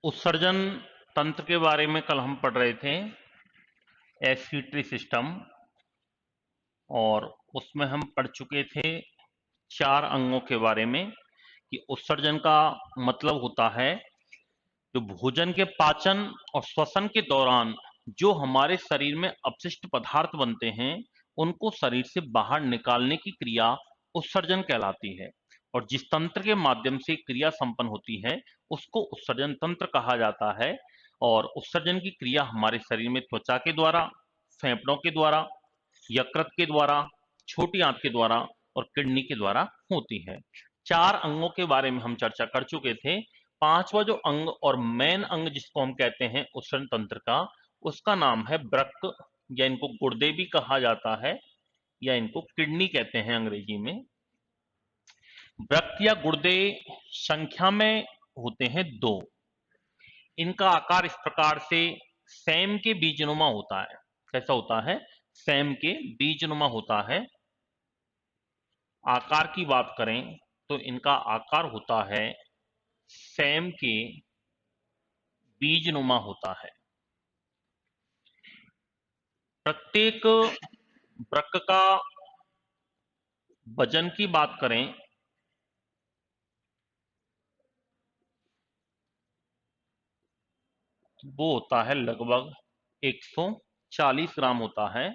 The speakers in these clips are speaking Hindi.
उत्सर्जन तंत्र के बारे में कल हम पढ़ रहे थे, एक्सक्रीटरी सिस्टम, और उसमें हम पढ़ चुके थे 4 अंगों के बारे में कि उत्सर्जन का मतलब होता है जो भोजन के पाचन और श्वसन के दौरान जो हमारे शरीर में अपशिष्ट पदार्थ बनते हैं उनको शरीर से बाहर निकालने की क्रिया उत्सर्जन कहलाती है। और जिस तंत्र के माध्यम से क्रिया संपन्न होती है उसको उत्सर्जन तंत्र कहा जाता है। और उत्सर्जन की क्रिया हमारे शरीर में त्वचा के द्वारा, फेफड़ों के द्वारा, यकृत के द्वारा, छोटी आंत के द्वारा और किडनी के द्वारा होती है। 4 अंगों के बारे में हम चर्चा कर चुके थे। 5वां जो अंग और मेन अंग जिसको हम कहते हैं उत्सर्जन तंत्र का, उसका नाम है वृक्क, या इनको गुर्दे भी कहा जाता है, या इनको किडनी कहते हैं अंग्रेजी में। वृक्क या गुर्दे संख्या में होते हैं 2। इनका आकार इस प्रकार से सेम के बीजनुमा होता है। कैसा होता है? सेम के बीजनुमा होता है। आकार की बात करें तो इनका आकार होता है सेम के बीजनुमा होता है। प्रत्येक वृक्क का वजन की बात करें तो वो होता है लगभग 140 ग्राम होता है।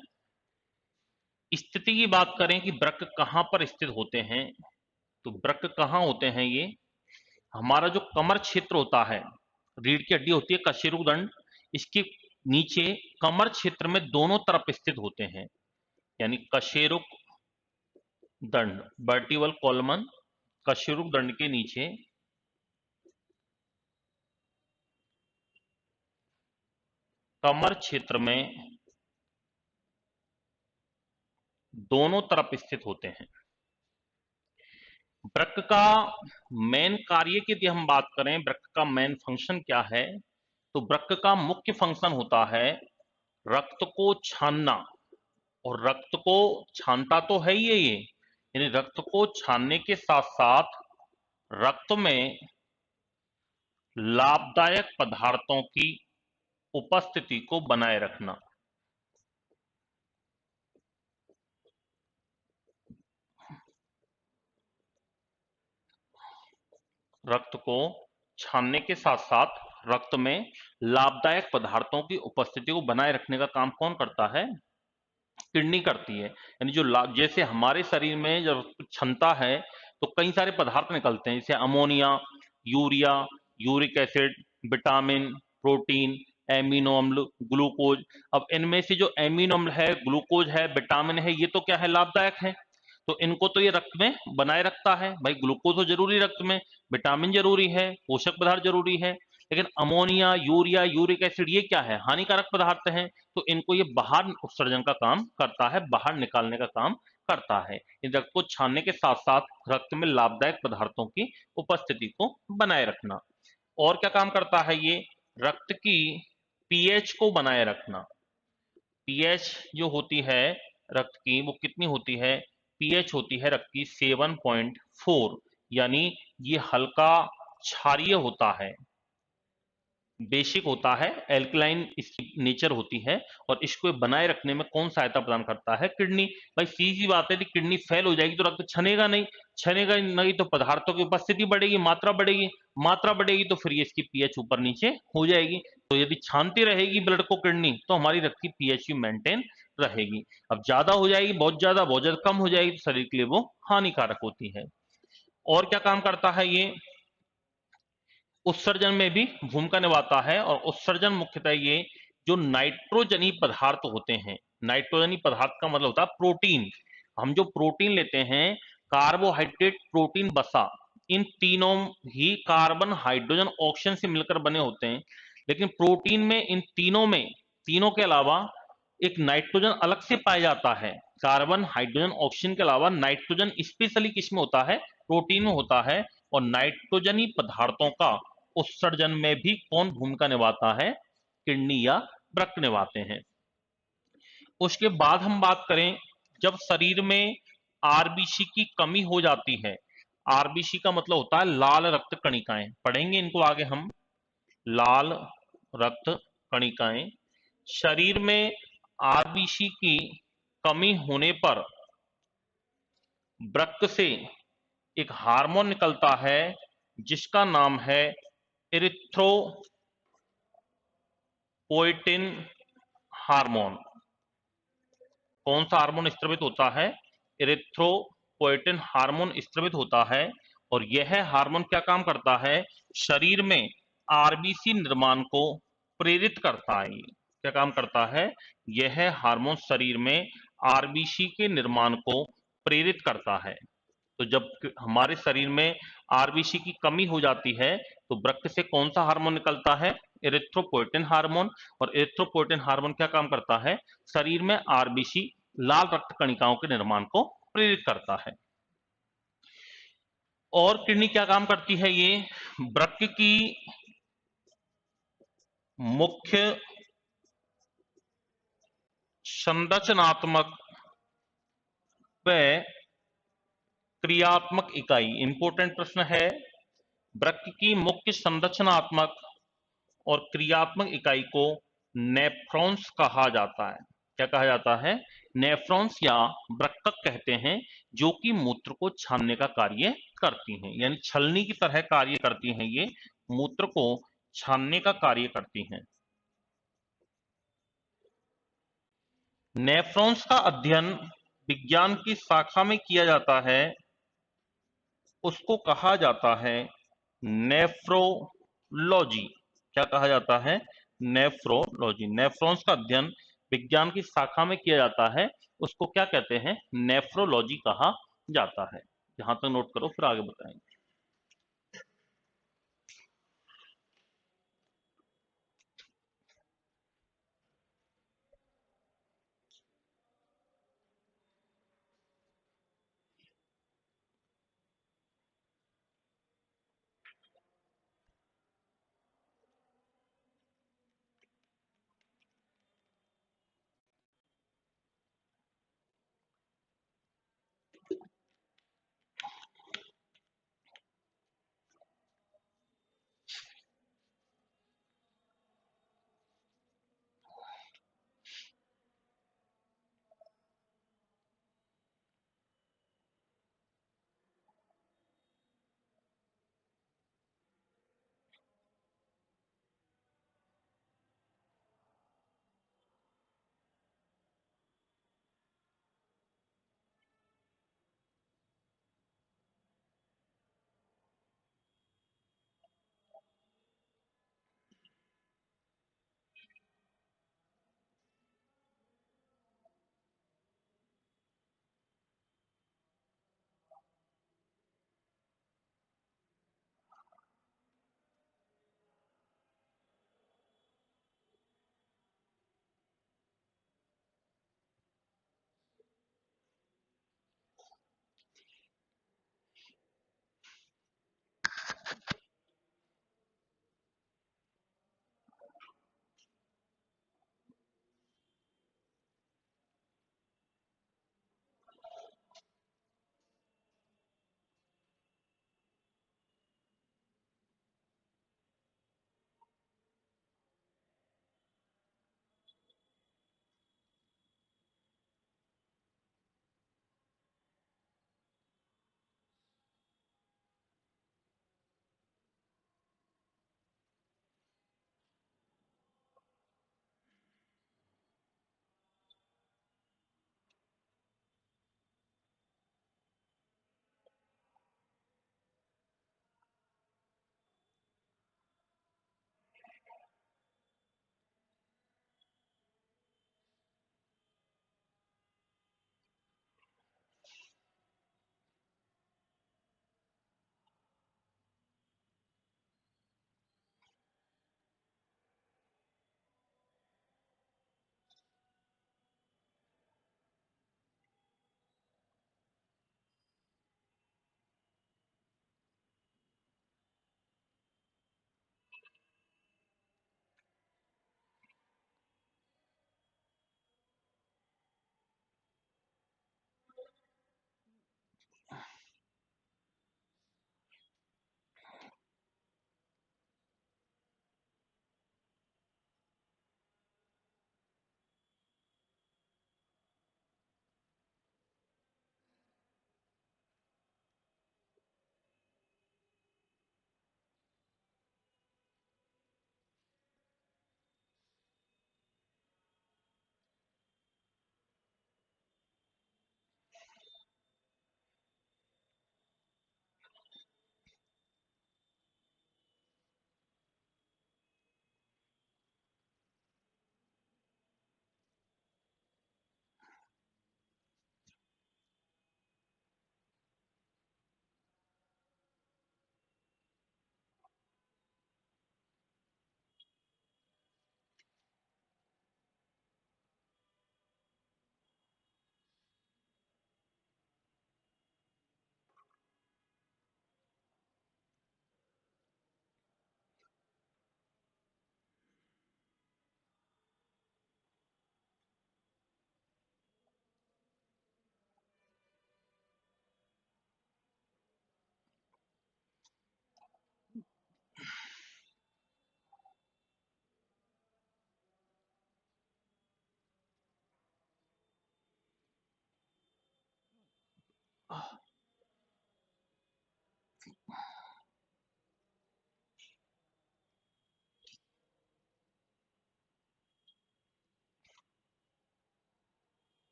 स्थिति की बात करें कि वृक्क कहां पर स्थित होते हैं, तो वृक्क कहां होते हैं? ये हमारा जो कमर क्षेत्र होता है, रीढ़ की हड्डी होती है कशेरुकदंड, इसके नीचे कमर क्षेत्र में दोनों तरफ स्थित होते हैं, यानी कशेरुक दंड, वर्टिबल कॉलमन, कशेरुक दंड के नीचे कमर क्षेत्र में दोनों तरफ स्थित होते हैं। वृक्क का मेन कार्य की यदि हम बात करें, वृक्क का मेन फंक्शन क्या है, तो वृक्क का मुख्य फंक्शन होता है रक्त को छानना। और रक्त को छानता तो है ही ये, यानी रक्त को छानने के साथ साथ रक्त में लाभदायक पदार्थों की उपस्थिति को बनाए रखना। रक्त को छानने के साथ साथ रक्त में लाभदायक पदार्थों की उपस्थिति को बनाए रखने का काम कौन करता है? किडनी करती है। यानी जो जैसे हमारे शरीर में जब क्षमता है तो कई सारे पदार्थ निकलते हैं, जैसे ammonia, urea, uric acid, vitamin, protein, amino अम्ल, ग्लूकोज। अब इनमें से जो एमिनो अम्ल है, ग्लूकोज है, विटामिन है, ये तो क्या है? लाभदायक है। तो इनको तो ये रक्त में बनाए रखता है भाई। ग्लूकोज तो जरूरी रक्त में, विटामिन जरूरी है, पोषक पदार्थ जरूरी है। लेकिन अमोनिया, यूरिया, यूरिक एसिड ये क्या है? हानिकारक पदार्थ हैं। तो इनको ये बाहर उत्सर्जन का काम करता है, बाहर निकालने का काम करता है। इन रक्त को छानने के साथ साथ रक्त में लाभदायक पदार्थों की उपस्थिति को बनाए रखना। और क्या काम करता है ये? रक्त की पीएच को बनाए रखना। पीएच जो होती है रक्त की, वो कितनी होती है? पीएच होती है रक्त की 7.4, यानी ये हल्का क्षारीय होता है, बेसिक होता है, एल्कलाइन इसकी नेचर होती है। और इसको बनाए रखने में कौन सहायता प्रदान करता है? किडनी। भाई सीधी बात है कि किडनी फेल हो जाएगी तो रक्त छनेगा नहीं, छनेगा नहीं तो पदार्थों की उपस्थिति बढ़ेगी, मात्रा बढ़ेगी, मात्रा बढ़ेगी तो फिर ये इसकी पीएच ऊपर नीचे हो जाएगी। तो यदि छानती रहेगी ब्लड को किडनी तो हमारी रक्त की पीएच भी मेंटेन रहेगी। अब ज्यादा हो जाएगी, बहुत ज्यादा कम हो जाएगी तो शरीर के लिए वो हानिकारक होती है। और क्या काम करता है ये? उत्सर्जन में भी भूमिका निभाता है। और उत्सर्जन मुख्यतः ये जो नाइट्रोजनी पदार्थ होते हैं, नाइट्रोजनी पदार्थ का मतलब होता है प्रोटीन। हम जो प्रोटीन लेते हैं, कार्बोहाइड्रेट, प्रोटीन, वसा, इन तीनों ही कार्बन, हाइड्रोजन, ऑक्सीजन से मिलकर बने होते हैं। लेकिन प्रोटीन में इन तीनों में, तीनों के अलावा एक नाइट्रोजन अलग से पाया जाता है। कार्बन, हाइड्रोजन, ऑक्सीजन के अलावा नाइट्रोजन स्पेशली किसमें होता है? प्रोटीन में होता है। और नाइट्रोजनी पदार्थों का उत्सर्जन में भी कौन भूमिका निभाता है? किडनी या वृक्क निभाते हैं। उसके बाद हम बात करें, जब शरीर में आरबीसी की कमी हो जाती है, आरबीसी का मतलब होता है लाल रक्त कणिकाएं, पढ़ेंगे इनको आगे हम। लाल रक्त कणिकाएं। शरीर में आरबीसी की कमी होने पर वृक्क से एक हार्मोन निकलता है जिसका नाम है इरिथ्रोपोइटिन हार्मोन। कौन सा हार्मोन स्त्रवित होता है? इरिथ्रोपोइटिन हार्मोन स्त्रवित होता है। और यह हार्मोन क्या काम करता है? शरीर में आरबीसी निर्माण को प्रेरित करता है। क्या काम करता है? यह हार्मोन शरीर में आरबीसी के निर्माण को प्रेरित करता है। तो जब हमारे शरीर में आरबीसी की कमी हो जाती है तो वृक्क से कौन सा हार्मोन निकलता है? Erythropoietin hormone. और इरिथ्रोपोइटिन हार्मोन क्या काम करता है? शरीर में आरबीसी लाल रक्त कणिकाओं के निर्माण को प्रेरित करता है। और किडनी क्या काम करती है? ये वृक्क की मुख्य संरचनात्मक व क्रियात्मक इकाई। इंपॉर्टेंट प्रश्न है। वृक्क की मुख्य संरचनात्मक और क्रियात्मक इकाई को नेफ्रॉन्स कहा जाता है। क्या कहा जाता है? नेफ्रॉन्स या वृक्कक कहते हैं, जो कि मूत्र को छानने का कार्य करती हैं, यानी छलनी की तरह कार्य करती हैं। ये मूत्र को छानने का कार्य करती हैं। नेफ्रॉन्स का अध्ययन विज्ञान की शाखा में किया जाता है, उसको कहा जाता है नेफ्रोलॉजी। क्या कहा जाता है? नेफ्रोलॉजी। नेफ्रॉन्स का अध्ययन विज्ञान की शाखा में किया जाता है, उसको क्या कहते हैं? नेफ्रोलॉजी कहा जाता है। यहां तक नोट करो, फिर आगे बताएंगे।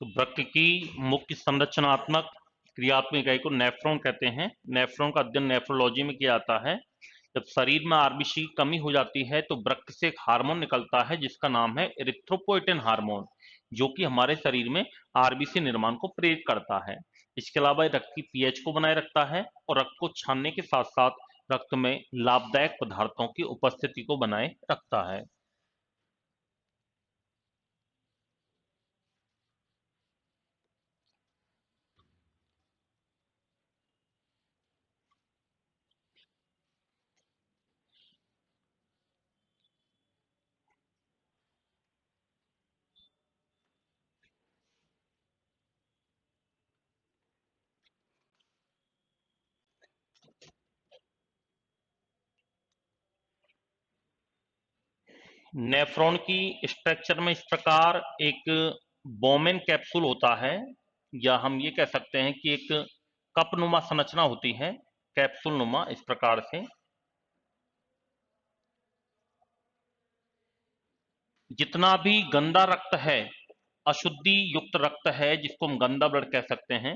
तो वृक्क की मुख्य संरचनात्मक क्रियात्मक इकाई को नेफ्रॉन कहते हैं। नेफ्रॉन का अध्ययन नेफ्रोलॉजी में किया जाता है। जब शरीर में आरबीसी की कमी हो जाती है तो वृक्क से एक हार्मोन निकलता है जिसका नाम है एरिथ्रोपोइटिन हार्मोन, जो कि हमारे शरीर में आरबीसी निर्माण को प्रेरित करता है। इसके अलावा ये रक्त की पीएच को बनाए रखता है और रक्त को छानने के साथ साथ रक्त में लाभदायक पदार्थों की उपस्थिति को बनाए रखता है। नेफ्रॉन की स्ट्रक्चर में इस प्रकार एक बोमेन कैप्सूल होता है, या हम ये कह सकते हैं कि एक कप नुमा संरचना होती है, कैप्सूल नुमा इस प्रकार से। जितना भी गंदा रक्त है, अशुद्धि युक्त रक्त है जिसको हम गंदा ब्लड कह सकते हैं,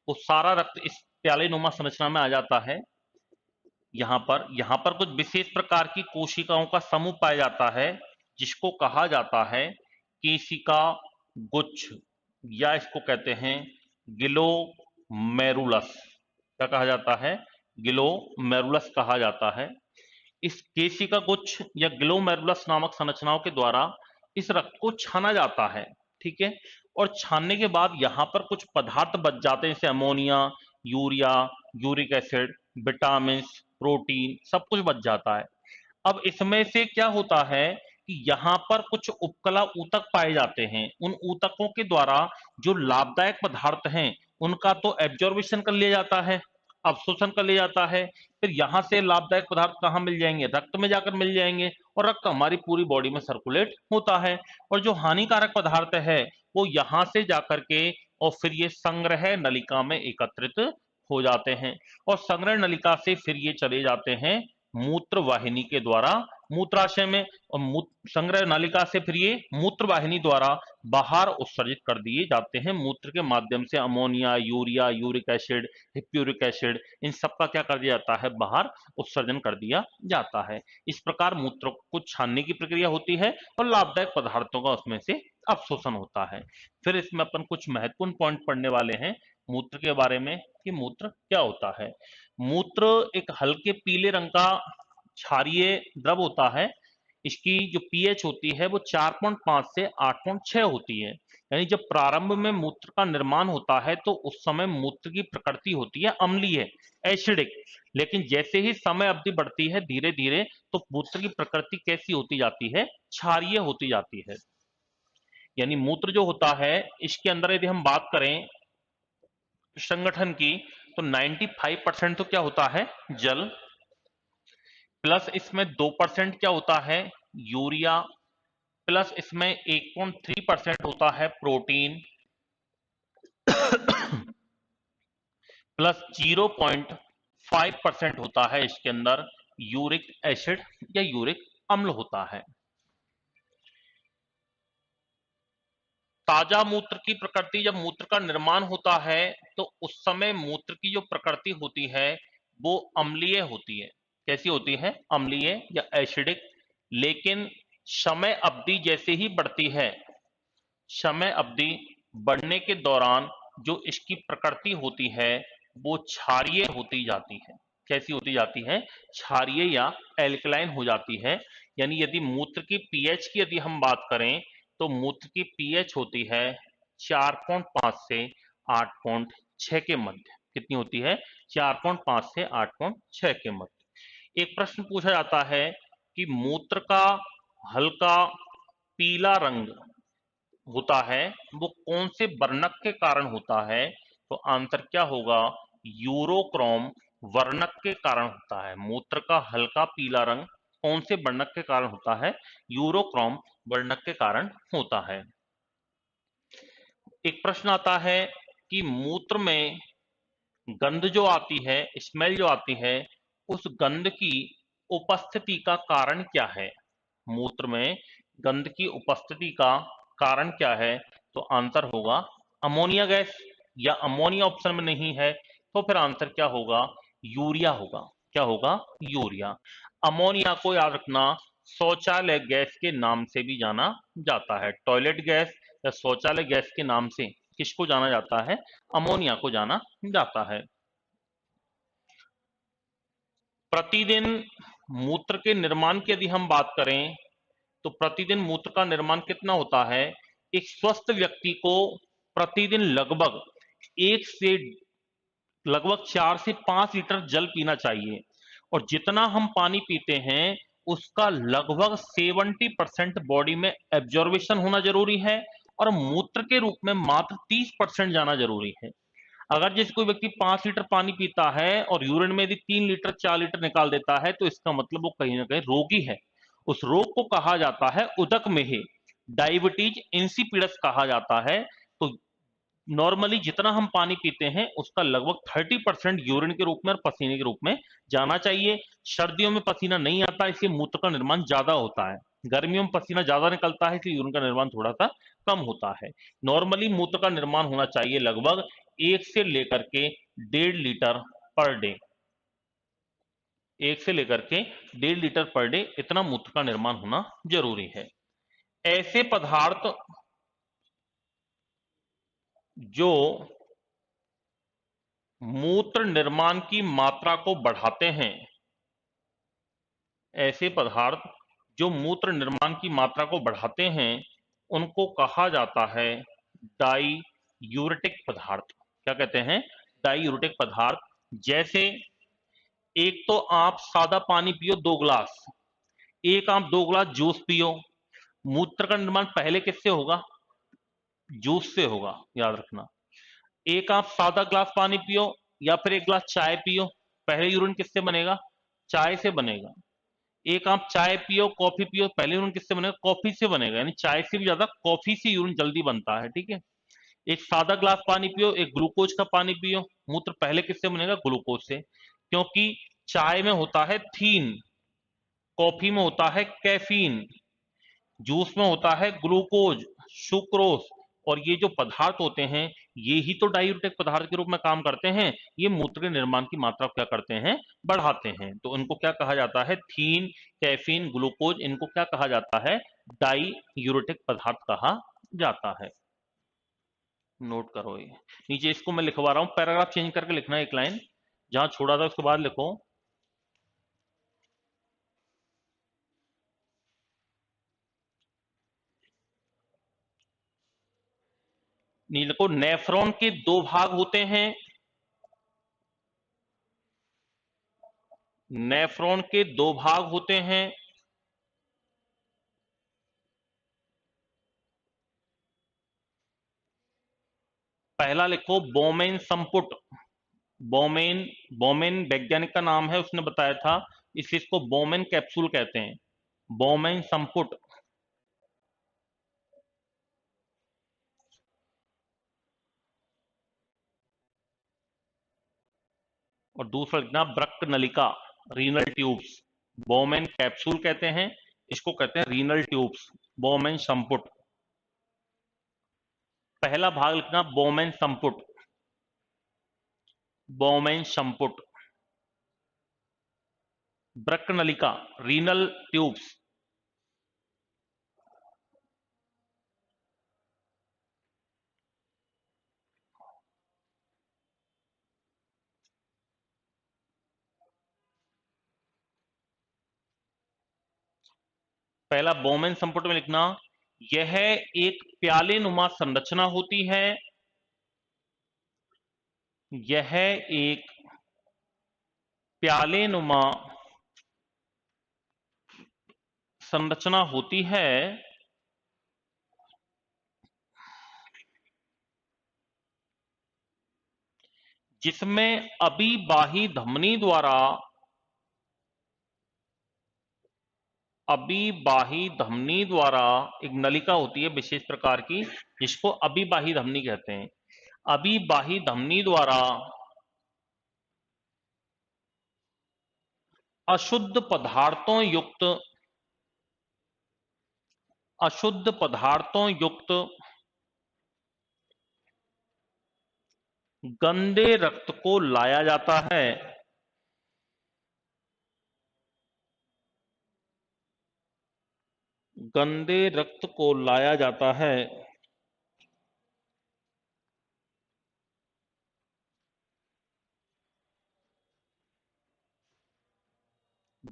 वो सारा रक्त इस प्याले नुमा संरचना में आ जाता है। यहाँ पर कुछ विशेष प्रकार की कोशिकाओं का समूह पाया जाता है जिसको कहा जाता है केशिका गुच्छ, या इसको कहते हैं गिलोमेरुलस। क्या कहा जाता है? गिलोमेरुलस कहा जाता है। इस केशिका गुच्छ या ग्लोमेरुलस नामक संरचनाओं के द्वारा इस रक्त को छाना जाता है। ठीक है। और छानने के बाद यहां पर कुछ पदार्थ बच जाते हैं, जैसे ammonia, urea, uric acid, vitamin, protein, सब कुछ बच जाता है। अब इसमें से क्या होता है कि यहां पर कुछ उपकला ऊतक पाए जाते हैं। उन ऊतकों के द्वारा जो लाभदायक पदार्थ हैं उनका तो एब्जॉर्बिशन कर लिया जाता है, अवशोषण कर लिया जाता है। फिर यहां से लाभदायक पदार्थ कहां मिल जाएंगे? रक्त में जाकर मिल जाएंगे, और रक्त हमारी पूरी बॉडी में सर्कुलेट होता है। और जो हानिकारक पदार्थ है वो यहां से जाकर के और फिर ये संग्रह नलिका में एकत्रित हो जाते हैं, और संग्रह नलिका से फिर ये चले जाते हैं मूत्र वाहिनी के द्वारा मूत्राशय में, और संग्रह नालिका से फिर ये मूत्र वाहिनी द्वारा बाहर उत्सर्जित कर दिए जाते हैं। मूत्र के माध्यम से ammonia, urea, uric acid, hippuric acid, इन सब का क्या कर दिया जाता है? बाहर उत्सर्जन कर दिया जाता है। इस प्रकार मूत्र को छानने की प्रक्रिया होती है और लाभदायक पदार्थों का उसमें से अवशोषण होता है। फिर इसमें अपन कुछ महत्वपूर्ण पॉइंट पढ़ने वाले हैं मूत्र के बारे में कि मूत्र क्या होता है। मूत्र एक हल्के पीले रंग का क्षारीय द्रव होता है। इसकी जो पीएच होती है वो 4.5 से 8.6 होती है। यानी जब प्रारंभ में मूत्र का निर्माण होता है तो उस समय मूत्र की प्रकृति होती है अम्लीय, एसिडिक। लेकिन जैसे ही समय अवधि बढ़ती है धीरे धीरे तो मूत्र की प्रकृति कैसी होती जाती है? क्षारीय होती जाती है। यानी मूत्र जो होता है इसके अंदर यदि हम बात करें संगठन की, तो 95% तो क्या होता है, जल, प्लस इसमें 2% क्या होता है, यूरिया, प्लस इसमें 1.3% होता है प्रोटीन, प्लस 0.5% होता है इसके अंदर यूरिक एसिड या यूरिक अम्ल होता है। ताजा मूत्र की प्रकृति, जब मूत्र का निर्माण होता है तो उस समय मूत्र की जो प्रकृति होती है वो अम्लीय होती है। कैसी होती है, अम्लीय या एसिडिक। लेकिन समय अवधि जैसे ही बढ़ती है, समय अवधि बढ़ने के दौरान जो इसकी प्रकृति होती है वो क्षारीय होती जाती है। कैसी होती जाती है, क्षारीय या एल्कलाइन हो जाती है। यानी यदि मूत्र की पीएच की यदि हम बात करें तो मूत्र की पीएच होती है 4.5 से 8.6 के मध्य। कितनी होती है, 4.5 से 8.6 के मध्य। एक प्रश्न पूछा जाता है कि मूत्र का हल्का पीला रंग होता है वो कौन से वर्णक के कारण होता है, तो आंसर क्या होगा, यूरोक्रोम वर्णक के कारण होता है। मूत्र का हल्का पीला रंग कौन से वर्णक के कारण होता है, यूरोक्रोम वर्णक के कारण होता है। एक प्रश्न आता है कि मूत्र में गंध जो आती है, स्मेल जो आती है, उस गंध की उपस्थिति का कारण क्या है। मूत्र में गंध की उपस्थिति का कारण क्या है, तो आंसर होगा अमोनिया गैस। या अमोनिया ऑप्शन में नहीं है तो फिर आंसर क्या होगा, यूरिया होगा। क्या होगा, यूरिया। अमोनिया को याद रखना शौचालय गैस के नाम से भी जाना जाता है। टॉयलेट गैस या शौचालय गैस के नाम से किसको जाना जाता है, अमोनिया को जाना जाता है। प्रतिदिन मूत्र के निर्माण की यदि हम बात करें तो प्रतिदिन मूत्र का निर्माण कितना होता है, एक स्वस्थ व्यक्ति को प्रतिदिन लगभग एक से लगभग 4 से 5 लीटर जल पीना चाहिए। और जितना हम पानी पीते हैं उसका लगभग 70% बॉडी में एब्जॉर्बेशन होना जरूरी है और मूत्र के रूप में मात्र 30% जाना जरूरी है। अगर जैसे कोई व्यक्ति 5 लीटर पानी पीता है और यूरिन में यदि 3 लीटर 4 लीटर निकाल देता है तो इसका मतलब वो कहीं ना कहीं रोगी है। उस रोग को कहा जाता है उदक में ही डायबिटीज इंसिपिडस कहा जाता है। तो नॉर्मली जितना हम पानी पीते हैं उसका लगभग 30% यूरिन के रूप में और पसीने के रूप में जाना चाहिए। सर्दियों में पसीना नहीं आता इसलिए मूत्र का निर्माण ज्यादा होता है, गर्मियों में पसीना ज्यादा निकलता है इसलिए यूरिन का निर्माण थोड़ा सा कम होता है। नॉर्मली मूत्र का निर्माण होना चाहिए लगभग 1 से लेकर के 1.5 लीटर पर डे। 1 से लेकर के 1.5 लीटर पर डे इतना मूत्र का निर्माण होना जरूरी है। ऐसे पदार्थ जो मूत्र निर्माण की मात्रा को बढ़ाते हैं, ऐसे पदार्थ जो मूत्र निर्माण की मात्रा को बढ़ाते हैं उनको कहा जाता है डाई यूरेटिक पदार्थ। क्या कहते हैं, डाई यूरेटिक पदार्थ। जैसे एक तो आप सादा पानी पियो 2 गिलास, एक आप 2 गिलास जूस पियो, मूत्र का निर्माण पहले किससे होगा, जूस से होगा, याद रखना। एक आप सादा ग्लास पानी पियो या फिर 1 गिलास चाय पियो, पहले यूरिन किससे बनेगा, चाय से बनेगा। एक आप चाय पियो कॉफी पियो, पहले यूरिन किससे बनेगा, कॉफी से बनेगा। यानी चाय से भी ज्यादा कॉफी से यूरिन जल्दी बनता है, ठीक है। एक सादा ग्लास पानी पियो, एक ग्लूकोज का पानी पियो, मूत्र पहले किससे बनेगा, ग्लूकोज से। क्योंकि चाय में होता है थीन, कॉफी में होता है कैफीन, जूस में होता है ग्लूकोज, सुक्रोज। और ये जो पदार्थ होते हैं ये ही तो डायूरेटिक पदार्थ के रूप में काम करते हैं। ये मूत्र के निर्माण की मात्रा को क्या करते हैं, बढ़ाते हैं। तो इनको क्या कहा जाता है, थीन, कैफीन, ग्लूकोज, इनको क्या कहा जाता है, डायूरेटिक पदार्थ कहा जाता है। नोट करो ये नीचे, इसको मैं लिखवा रहा हूं, पैराग्राफ चेंज करके लिखना है, एक लाइन जहां छोड़ा था उसके बाद लिखो। नील को, नेफ्रॉन के 2 भाग होते हैं, नेफ्रॉन के 2 भाग होते हैं। पहला लिखो बोमेन संपुट। बोमेन, बोमेन वैज्ञानिक का नाम है, उसने बताया था। इस चीज को बोमेन कैप्सूल कहते हैं, बोमेन संपुट। और दूसरा लिखना ब्रक्त नलिका, रीनल ट्यूब्स। बोमेन कैप्सूल कहते हैं, इसको कहते हैं रीनल ट्यूब्स, बोमेन संपुट। पहला भाग लिखना बोमेन संपुट, बोमेन संपुट। ब्रक्त नलिका, रीनल ट्यूब्स। पहला बोमेन संपुट में लिखना, यह एक प्याले नुमा संरचना होती है, यह एक प्याले नुमा संरचना होती है जिसमें अबिबाही धमनी द्वारा, अबिबाही धमनी द्वारा एक नलिका होती है विशेष प्रकार की, जिसको अबिबाही धमनी कहते हैं। अबिबाही धमनी द्वारा अशुद्ध पदार्थों युक्त, अशुद्ध पदार्थों युक्त गंदे रक्त को लाया जाता है, गंदे रक्त को लाया जाता है,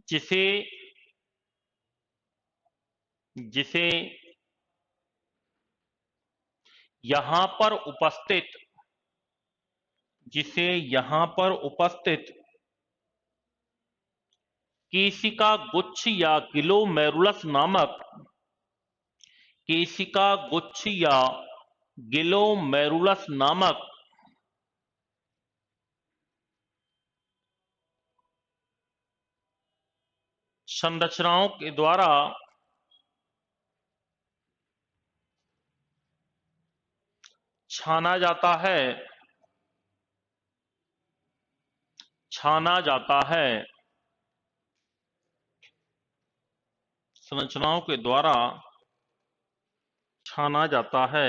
जिसे, जिसे यहां पर उपस्थित, जिसे यहां पर उपस्थित केशिका गुच्छ या ग्लोमेरुलस नामक, केशिका गुच्छ या ग्लोमेरुलस नामक संरचनाओं के द्वारा छाना जाता है, छाना जाता है, संरचनाओं के द्वारा छाना जाता है।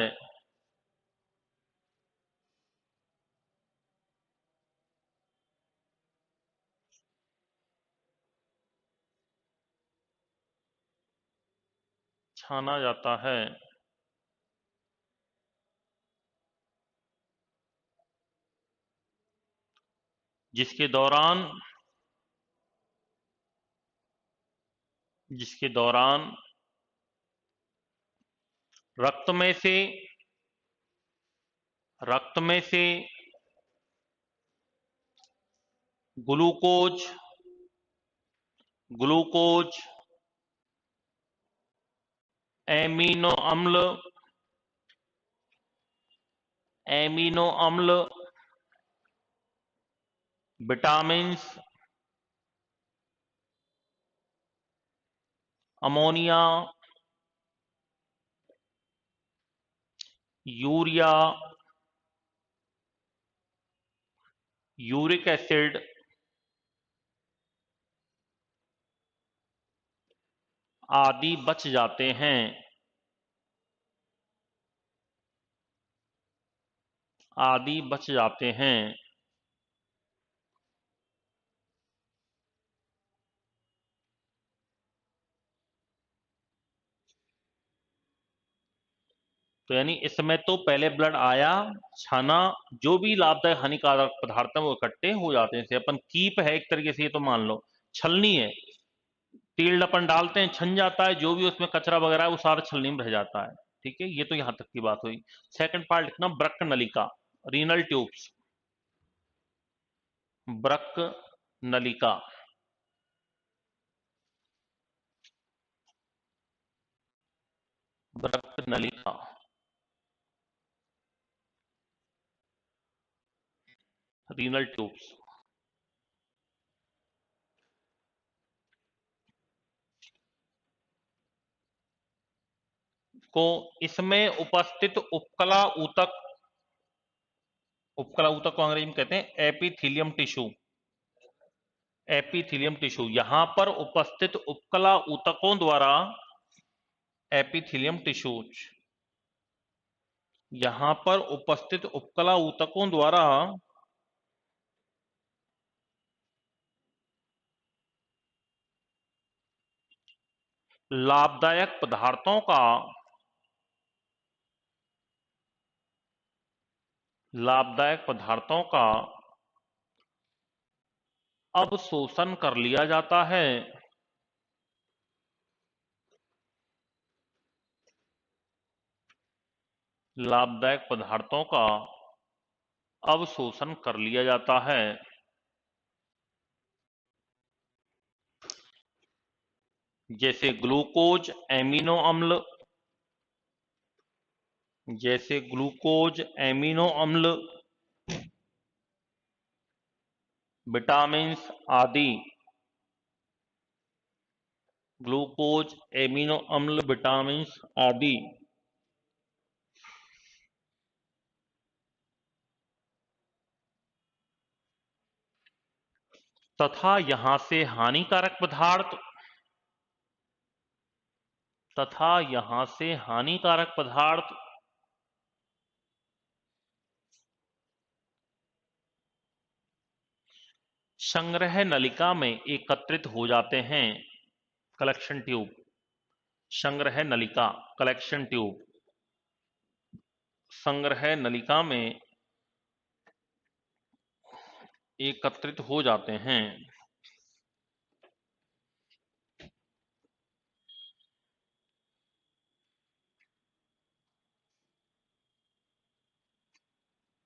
छाना जाता है, जिसके दौरान, जिसके दौरान रक्त में से, रक्त में से ग्लूकोज, ग्लूकोज, एमिनो अम्ल, एमिनो अम्ल, vitamins, ammonia, urea, uric acid आदि बच जाते हैं, आदि बच जाते हैं। तो यानी इसमें तो पहले ब्लड आया, छाना, जो भी लाभदायक हानिकारक पदार्थ है वो इकट्ठे हो जाते हैं। जैसे अपन कीप है एक तरीके से, ये तो मान लो छलनी है, तेल अपन डालते हैं, छन जाता है, जो भी उसमें कचरा वगैरह है वो सारा छलनी में रह जाता है। ठीक है, ये तो यहां तक की बात हुई। सेकंड पार्ट लिखना ब्रक नलिका, रीनल ट्यूब्स, ब्रक नलिका। ब्रक नलिका रीनल ट्यूब्स को इसमें उपस्थित उपकला ऊतक, उपकला ऊतक को अंग्रेजी में कहते हैं एपिथीलियम टिश्यू, एपिथीलियम टिश्यू। यहां पर उपस्थित उपकला ऊतकों द्वारा, एपिथीलियम टिश्यूज, यहां पर उपस्थित उपकला ऊतकों द्वारा लाभदायक पदार्थों का, लाभदायक पदार्थों का अवशोषण कर लिया जाता है, लाभदायक पदार्थों का अवशोषण कर लिया जाता है। जैसे ग्लूकोज एमिनो अम्ल, जैसे ग्लूकोज एमिनो अम्ल, विटामिन्स आदि, ग्लूकोज एमिनो अम्ल विटामिन्स आदि तथा यहां से हानिकारक पदार्थ, तथा यहां से हानिकारक पदार्थ संग्रह नलिका में एकत्रित हो जाते हैं, कलेक्शन ट्यूब, संग्रह नलिका, कलेक्शन ट्यूब, संग्रह नलिका में एकत्रित हो जाते हैं।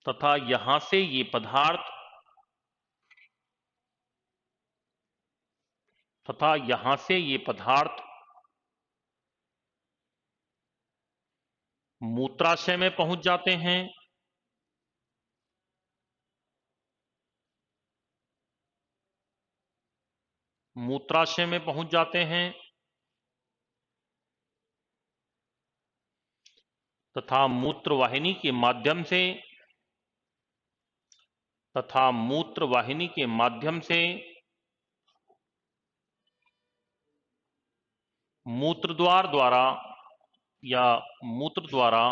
तथा यहां से ये पदार्थ, तथा यहां से ये पदार्थ मूत्राशय में पहुंच जाते हैं, मूत्राशय में पहुंच जाते हैं तथा मूत्रवाहिनी के माध्यम से, तथा मूत्रवाहिनी के माध्यम से मूत्रद्वार द्वारा, या मूत्र द्वारा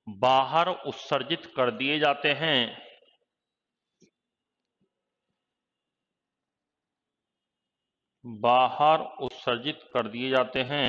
बाहर उत्सर्जित कर दिए जाते हैं, बाहर उत्सर्जित कर दिए जाते हैं।